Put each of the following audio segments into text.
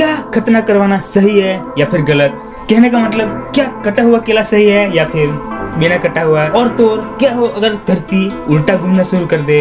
क्या खतना करवाना सही है या फिर गलत? कहने का मतलब क्या कटा हुआ केला सही है या फिर बिना कटा हुआ? और तो और क्या हो अगर धरती उल्टा घूमना शुरू कर दे?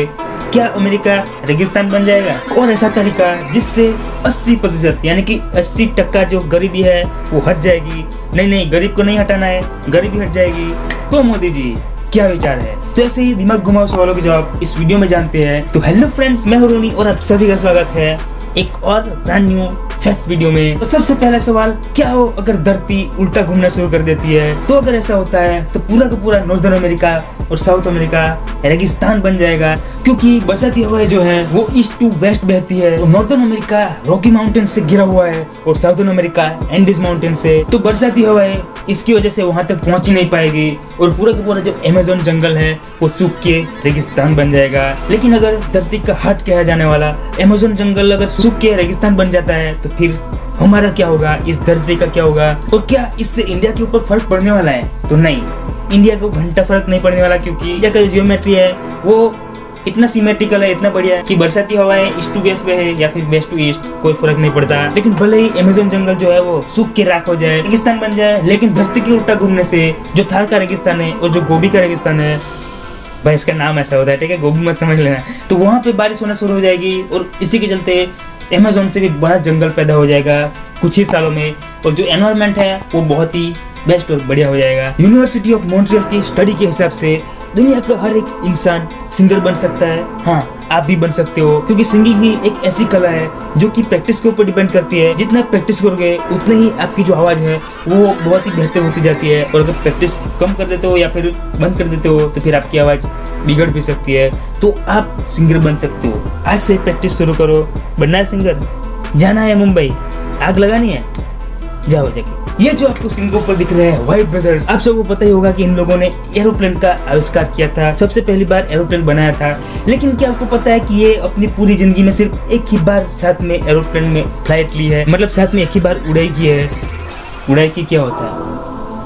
क्या अमेरिका रेगिस्तान बन जाएगा? और ऐसा तरीका जिससे 80% यानी कि 80% जो गरीबी है वो हट जाएगी? नहीं, गरीब को नहीं हटाना है, गरीबी हट जाएगी। तो मोदी जी क्या विचार है? तो ऐसे ही दिमाग घुमाओ सवालों के जवाब इस वीडियो में जानते हैं। तो हेलो फ्रेंड्स, मैं हूं रोनी और आप सभी का स्वागत है एक और ब्रांड न्यू फैक्ट वीडियो में। तो सबसे पहला सवाल, क्या हो अगर धरती उल्टा घूमना शुरू कर देती है? तो अगर ऐसा होता है तो पूरा का पूरा नॉर्दर्न अमेरिका और साउथ अमेरिका रेगिस्तान बन जाएगा, क्योंकि बरसाती हवाएं जो है वो ईस्ट टू वेस्ट बहती है। तो नॉर्दर्न अमेरिका रॉकी माउंटेन से घिरा हुआ है और साउथर्न अमेरिका एंडीज माउंटेन से। तो बरसाती हवाएं इसकी वजह से वहां तक पहुंच ही नहीं पाएगी और पूरा का पूरा जो अमेज़न जंगल है वो सूख के रेगिस्तान बन जाएगा। लेकिन अगर धरती का हार्ट कहा जाने वाला अमेज़न जंगल अगर सूख के रेगिस्तान बन जाता है तो फिर हमारा क्या होगा, इस धरती का क्या होगा? और क्या इससे इंडिया के ऊपर फर्क पड़ने वाला है? तो नहीं, इंडिया को घंटा फर्क नहीं पड़ने वाला, क्योंकि इंडिया का जो जियोमेट्री है वो इतना सिमेट्रिकल है, इतना बढ़िया है कि बरसाती हवाएं ईस्ट टू वेस्ट बहे या फिर वेस्ट टू ईस्ट कोई फर्क नहीं पड़ता। लेकिन भले ही अमेज़न जंगल जो है वो सूख के राख हो जाए, रेगिस्तान बन जाए, लेकिन धरती के उल्टा घूमने से जो थार का रेगिस्तान है और जो गोबी का रेगिस्तान है, भाई इसका नाम ऐसा होता है, ठीक है, गोबी मत समझ लेना। तो वहाँ पे बारिश होना शुरू हो जाएगी और इसी के चलते अमेज़न से भी बड़ा जंगल पैदा हो जाएगा कुछ ही सालों में, और जो एनवायरनमेंट है वो बहुत ही बेस्ट और बढ़िया हो जाएगा। यूनिवर्सिटी ऑफ मॉन्ट्रियल की स्टडी के हिसाब से दुनिया का हर एक इंसान सिंगर बन सकता है। हाँ, आप भी बन सकते हो, क्योंकि सिंगिंग भी एक ऐसी कला है जो कि प्रैक्टिस के ऊपर डिपेंड करती है। जितना प्रैक्टिस करोगे उतनी ही आपकी जो आवाज़ है वो बहुत ही बेहतर होती जाती है, और अगर प्रैक्टिस कम कर देते हो या फिर बंद कर देते हो तो फिर आपकी आवाज़ बिगड़ भी सकती है। तो आप सिंगर बन सकते हो, आज से प्रैक्टिस शुरू करो। बनना है सिंगर, जाना है मुंबई, आग लगानी है, जाओ जाके। ये जो आपको स्क्रीन के ऊपर दिख रहे हैं राइट ब्रदर्स, आप सबको पता ही होगा कि इन लोगों ने एरोप्लेन का आविष्कार किया था, सबसे पहली बार एरोप्लेन बनाया था। लेकिन क्या आपको पता है कि ये अपनी पूरी जिंदगी में सिर्फ एक ही बार साथ में एरोप्लेन में फ्लाइट ली है, मतलब साथ में एक ही बार उड़ाई की है। उड़ाई की क्या होता है?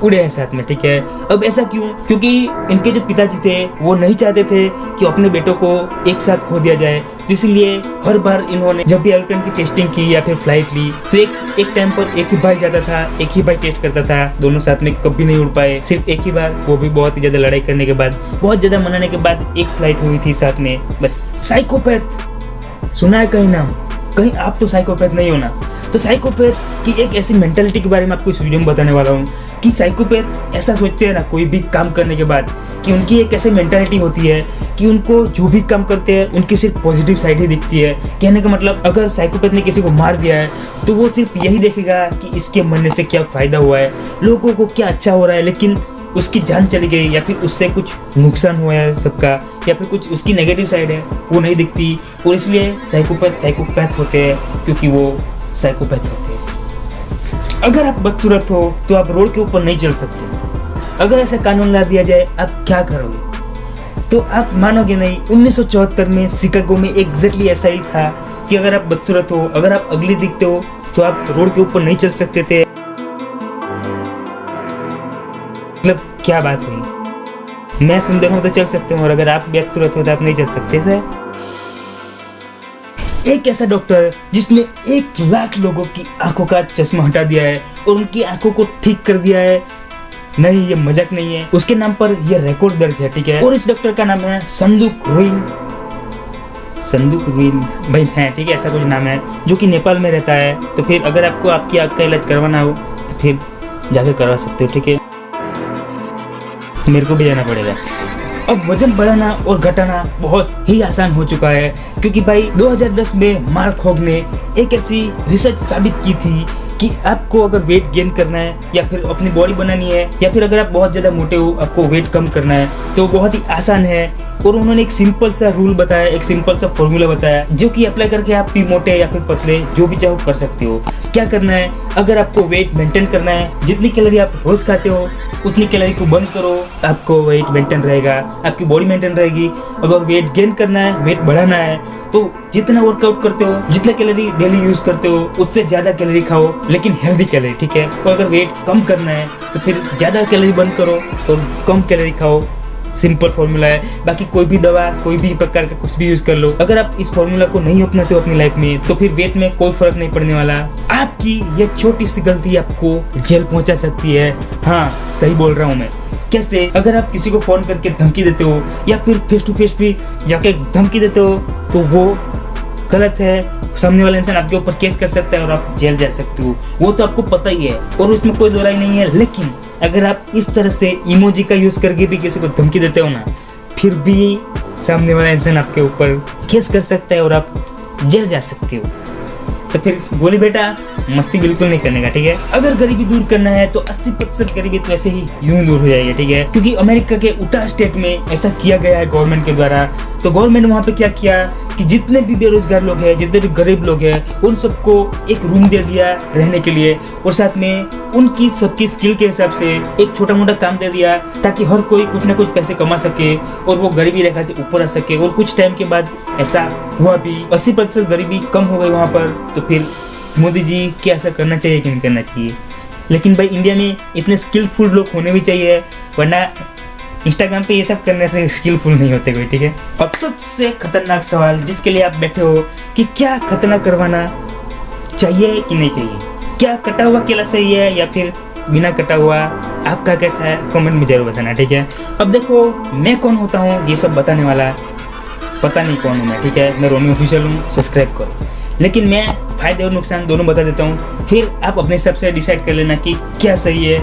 उड़े हैं साथ में, ठीक है। अब ऐसा क्यों? क्योंकि इनके जो पिताजी थे वो नहीं चाहते थे कि अपने बेटों को एक साथ खो दिया जाए, तो इसलिए हर बार इन्होंने जब भी एरोप्लेन की टेस्टिंग की या फिर फ्लाइट ली तो एक टाइम पर एक ही भाई जाता था, एक ही भाई टेस्ट करता था, दोनों साथ में कभी नहीं उड़ पाए, सिर्फ एक ही बार, वो भी बहुत ही ज्यादा लड़ाई करने के बाद, बहुत ज्यादा मनाने के बाद एक फ्लाइट हुई थी साथ में, बस। साइकोपैथ सुना है कहीं नाम? कहीं आप तो साइकोपैथ नहीं हो ना? तो साइकोपैथ की एक ऐसी मेंटालिटी के बारे में आपको इस वीडियो में बताने वाला हूँ कि साइकोपैथ ऐसा सोचते हैं ना कोई भी काम करने के बाद, कि उनकी एक ऐसी मेंटालिटी होती है कि उनको जो भी काम करते हैं उनकी सिर्फ पॉजिटिव साइड ही दिखती है। कहने का मतलब, अगर साइकोपैथ ने किसी को मार दिया है तो वो सिर्फ यही देखेगा कि इसके मरने से क्या फ़ायदा हुआ है, लोगों को क्या अच्छा हो रहा है, लेकिन उसकी जान चली गई या फिर उससे कुछ नुकसान हुआ है सबका, या फिर कुछ उसकी नेगेटिव साइड है वो नहीं दिखती, और इसलिए साइकोपैथ होते हैं, क्योंकि वो साइकोपैथ होते हैं। अगर आप बदसूरत हो तो आप रोड के ऊपर नहीं चल सकते। अगर ऐसा कानून ला दिया जाए आप क्या करोगे? तो आप मानोगे नहीं, 1974 में शिकागो में एग्जैक्टली ऐसा ही था कि अगर आप बदसूरत हो, अगर आप अगली दिखते हो तो आप रोड के ऊपर नहीं चल सकते थे। मतलब क्या बात हुई? मैं सुंदर हूं तो चल सकते हूँ, और अगर आप बदसूरत हो तो आप नहीं चल सकते सर। एक ऐसा डॉक्टर जिसने 1 लाख लोगों की आंखों का चश्मा हटा दिया है और उनकी आंखों को ठीक कर दिया है, नहीं ये मजाक नहीं है, उसके नाम पर यह रिकॉर्ड दर्ज है, ठीक है। और इस डॉक्टर का नाम है संदूक रुइन भाई है, ठीक है, ऐसा कुछ नाम है, जो कि नेपाल में रहता है। तो फिर अगर आपको आपकी आंख का इलाज करवाना हो तो फिर जाकर करवा सकते हो, ठीक है, मेरे को भी जाना पड़ेगा। अब वजन बढ़ाना और घटाना बहुत ही आसान हो चुका है, क्योंकि भाई 2010 में मार्क हॉग ने एक ऐसी रिसर्च साबित की थी कि आपको अगर वेट गेन करना है या फिर अपनी बॉडी बनानी है, या फिर अगर आप बहुत ज़्यादा मोटे हो आपको वेट कम करना है, तो बहुत ही आसान है। और उन्होंने एक सिंपल सा रूल बताया, एक सिंपल सा फॉर्मूला बताया, जो कि अप्लाई करके आप भी मोटे या फिर पतले जो भी चाहो कर सकते हो। क्या करना है? अगर आपको वेट मेंटेन करना है, जितनी कैलोरी आप रोज खाते हो उतनी कैलोरी को बंद करो, आपको वेट मेंटेन रहेगा, आपकी बॉडी मेंटेन रहेगी। अगर वेट गेन करना है, वेट बढ़ाना है, तो जितना वर्कआउट करते हो, जितना कैलोरी डेली यूज करते हो उससे ज़्यादा कैलोरी खाओ, लेकिन हेल्दी कैलोरी, ठीक है। और अगर वेट कम करना है तो फिर ज़्यादा कैलोरी बंद करो और कम कैलोरी खाओ, सिंपल फॉर्मूला है। बाकी कोई भी दवा, कोई भी प्रकार का कुछ भी यूज कर लो, अगर आप इस फॉर्मूला को नहीं अपनाते हो अपनी लाइफ में तो फिर वेट में कोई फर्क नहीं पड़ने वाला। आपकी ये छोटी सी गलती आपको जेल पहुंचा सकती है। हाँ, सही बोल रहा हूँ मैं। कैसे? अगर आप किसी को फोन करके धमकी देते हो या फिर फेस टू फेस भी जाके धमकी देते हो तो वो गलत है। सामने वाला इंसान आपके ऊपर केस कर सकता है और आप जेल जा सकते हो, वो तो आपको पता ही है और उसमें कोई दोहराई नहीं है। लेकिन अगर आप इस तरह से इमोजी का यूज करके भी किसी को धमकी देते हो ना, फिर भी सामने वाला इंसान आपके ऊपर केस कर सकता है और आप जेल जा सकते हो। तो फिर गोली बेटा मस्ती बिल्कुल नहीं करने का, ठीक है। अगर गरीबी दूर करना है तो 80% गरीबी तो ऐसे ही यूं दूर हो जाएगी, ठीक है। क्योंकि अमेरिका के उटा स्टेट में ऐसा किया गया है गवर्नमेंट के द्वारा। तो गवर्नमेंट वहाँ पे क्या किया कि जितने भी बेरोजगार लोग हैं, जितने भी गरीब लोग हैं, उन सबको एक रूम दे दिया रहने के लिए और साथ में उनकी सबकी स्किल के हिसाब से एक छोटा मोटा काम दे दिया ताकि हर कोई कुछ ना कुछ पैसे कमा सके और वो गरीबी रेखा से ऊपर आ सके। और कुछ टाइम के बाद ऐसा हुआ भी, 80% गरीबी कम हो गई वहाँ पर। तो फिर मोदी जी क्या ऐसा करना चाहिए कि नहीं करना चाहिए? लेकिन भाई इंडिया में इतने स्किलफुल लोग होने भी चाहिए, वरना इंस्टाग्राम पे ये सब करने से स्किलफुल नहीं होते कोई, ठीक है। अब सबसे खतरनाक सवाल जिसके लिए आप बैठे हो कि क्या खतना करवाना चाहिए कि नहीं चाहिए, क्या कटा हुआ केला सही है या फिर बिना कटा हुआ? आपका कैसा है कमेंट में जरूर बताना, ठीक है। अब देखो मैं कौन होता हूँ ये सब बताने वाला, पता नहीं कौन हूँ मैं, ठीक है। मैं रोनी ऑफिशियल हूँ, सब्सक्राइब करो। लेकिन मैं फायदे और नुकसान दोनों बता देता हूँ, फिर आप अपने हिसाब से डिसाइड कर लेना कि क्या सही है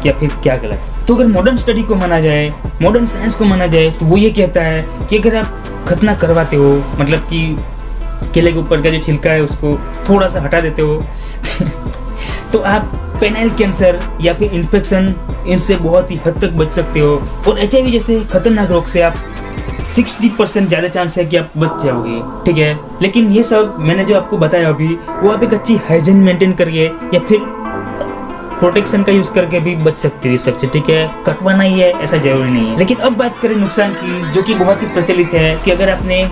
या फिर क्या गलत है। तो अगर मॉडर्न स्टडी को माना जाए, मॉडर्न साइंस को माना जाए, तो वो ये कहता है कि अगर आप खतना करवाते हो, मतलब कि केले के ऊपर का जो छिलका है उसको थोड़ा सा हटा देते हो तो आप पेनाइल कैंसर या फिर इन्फेक्शन इनसे बहुत ही हद तक बच सकते हो। और HIV जैसे खतरनाक रोग से आप 60% ज़्यादा चांस है कि आप बच जाओगे, ठीक है। लेकिन ये सब मैंने जो आपको बताया अभी, वो आप एक अच्छी हाइजीन मेंटेन करके या फिर प्रोटेक्शन का यूज करके भी बच सकते हो इस सबसे, ठीक है। कटवाना ही है ऐसा जरूरी नहीं है। लेकिन अब बात करें नुकसान की, जो कि बहुत ही प्रचलित है कि अगर आपने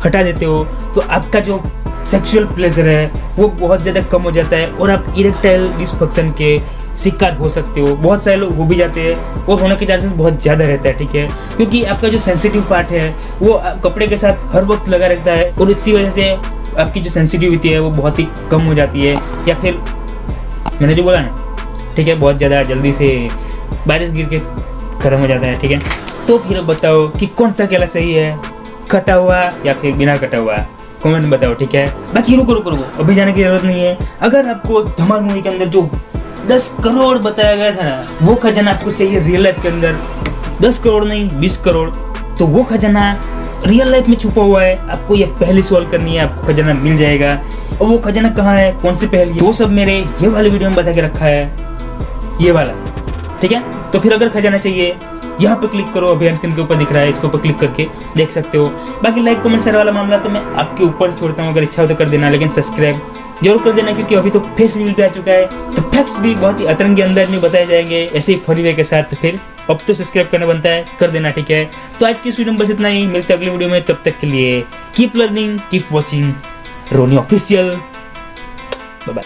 हटा देते हो तो आपका जो सेक्सुअल प्लेजर है वो बहुत ज़्यादा कम हो जाता है और आप इरेक्टाइल डिसफंक्शन के शिकार हो सकते हो। बहुत सारे लोग हो भी जाते हैं और होने के चांसेस बहुत ज़्यादा रहता है, ठीक है। क्योंकि आपका जो सेंसिटिव पार्ट है वो कपड़े के साथ हर वक्त लगा रहता है और इसी वजह से आपकी जो सेंसिटिविटी है वो बहुत ही कम हो जाती है। या फिर मैंने जो बोला ना, ठीक है, बहुत ज़्यादा जल्दी से बारिश गिर के ख़त्म हो जाता है, ठीक है। तो फिर बताओ कि कौन सा केला सही है, कटा हुआ या फिर बिना कटा हुआ? कमेंट में बताओ, ठीक है। बाकी रुको अभी जाने की जरूरत नहीं है। अगर आपको धमाल मूवी के अंदर जो 10 करोड़ बताया गया था ना, वो खजाना आपको चाहिए रियल लाइफ के अंदर, 10 करोड़ नहीं 20 करोड़, तो वो खजाना रियल लाइफ में छुपा हुआ है। आपको ये पहली सॉल्व करनी है, आपको खजाना मिल जाएगा। और वो खजाना कहाँ है, कौन सी पहली, वो सब मेरे ये वाले वीडियो में बता के रखा है, ये वाला, ठीक है। तो फिर अगर खजाना चाहिए यहाँ पे क्लिक करो, अभी स्क्रीन के ऊपर दिख रहा है, इसके ऊपर क्लिक करके देख सकते हो। बाकी लाइक कमेंट शेयर वाला मामला तो मैं आपके ऊपर छोड़ता हूँ, अगर इच्छा हो तो कर देना, लेकिन सब्सक्राइब जरूर कर देना क्योंकि अभी तो फेस रिवील पे आ चुका है, तो फैक्ट्स भी बहुत ही अतरंगी अंदर में बताए जाएंगे ऐसे ही फनी वे के साथ। तो फिर अब तो सब्सक्राइब करना बनता है, कर देना, ठीक है। तो आज की इस वीडियो में बस इतना ही, मिलते हैं अगली वीडियो में, तब तक के लिए कीप लर्निंग कीप वॉचिंग रोनी ऑफिशियल।